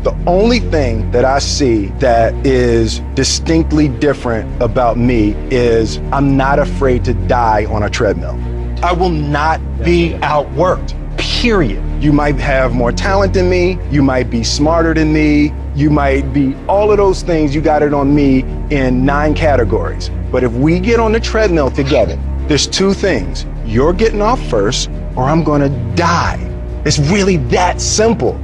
The only thing that I see that is distinctly different about me is I'm not afraid to die on a treadmill. I will not be outworked, period. You might have more talent than me, you might be smarter than me, you might be all of those things, you got it on me in 9 categories. But if we get on the treadmill together, there's 2 things. You're getting off first, or I'm gonna die. It's really that simple.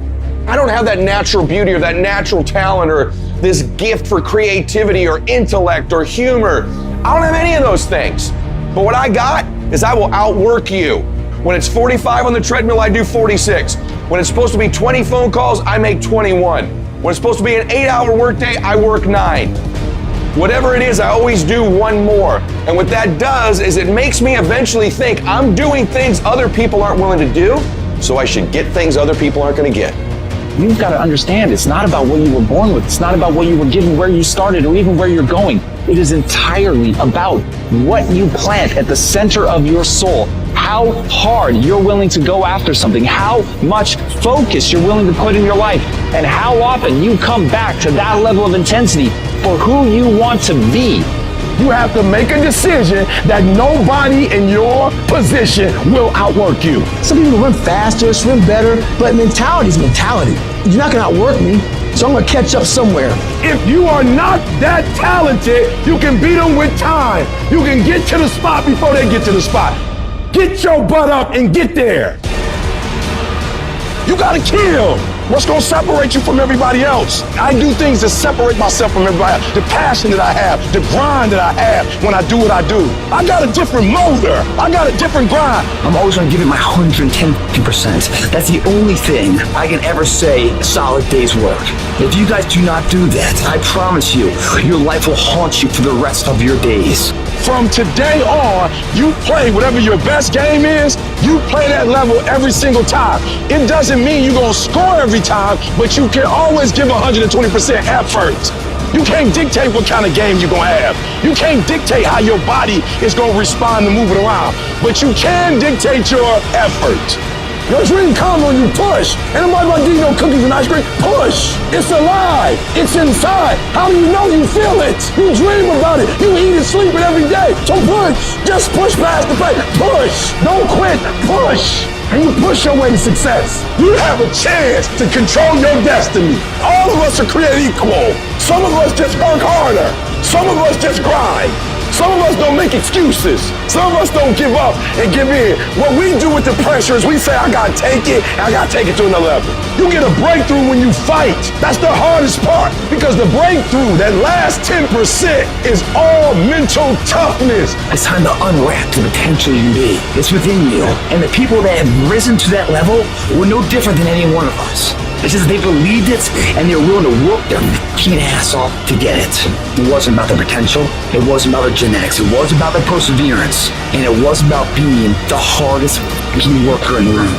I don't have that natural beauty or that natural talent or this gift for creativity or intellect or humor. I don't have any of those things. But what I got is I will outwork you. When it's 45 on the treadmill, I do 46. When it's supposed to be 20 phone calls, I make 21. When it's supposed to be an 8-hour workday, I work 9. Whatever it is, I always do 1 more. And what that does is it makes me eventually think I'm doing things other people aren't willing to do, so I should get things other people aren't going to get. You've got to understand, it's not about what you were born with. It's not about what you were given, where you started, or even where you're going. It is entirely about what you plant at the center of your soul, how hard you're willing to go after something, how much focus you're willing to put in your life, and how often you come back to that level of intensity for who you want to be. You have to make a decision that nobody in your position will outwork you. Some people run faster, swim better, but mentality is mentality. You're not gonna outwork me, so I'm gonna catch up somewhere. If you are not that talented, you can beat them with time. You can get to the spot before they get to the spot. Get your butt up and get there. You gotta kill. What's gonna separate you from everybody else? I do things that separate myself from everybody else. The passion that I have, the grind that I have when I do what I do. I got a different motor. I got a different grind. I'm always going to give it my 110%. That's the only thing I can ever say a solid day's work. If you guys do not do that, I promise you, your life will haunt you for the rest of your days. From today on, you play whatever your best game is, you play that level every single time. It doesn't mean you're gonna score every time, but you can always give 120% effort. You can't dictate what kind of game you're gonna have. You can't dictate how your body is gonna respond to moving around, but you can dictate your effort. Your dream comes when you push. Ain't nobody about to give you no cookies and ice cream. Push. It's alive. It's inside. How do you know you feel it? You dream about it. You eat and sleep it every day. So push. Just push past the pain. Push. Don't quit. Push. And you push your way to success. You have a chance to control your destiny. All of us are created equal. Some of us just work harder. Some of us just grind. Some of us don't make excuses. Some of us don't give up and give in. What we do with the pressure is we say, I gotta take it, and I gotta take it to another level. You get a breakthrough when you fight. That's the hardest part, because the breakthrough, that last 10%, is all mental toughness. It's time to unwrap the potential you can be. It's within you. And the people that have risen to that level were no different than any one of us. It's just they believed it and they were willing to work their fucking ass off to get it. It wasn't about the potential. It wasn't about the genetics. It wasn't about the perseverance. And it wasn't about being the hardest fucking worker in the room.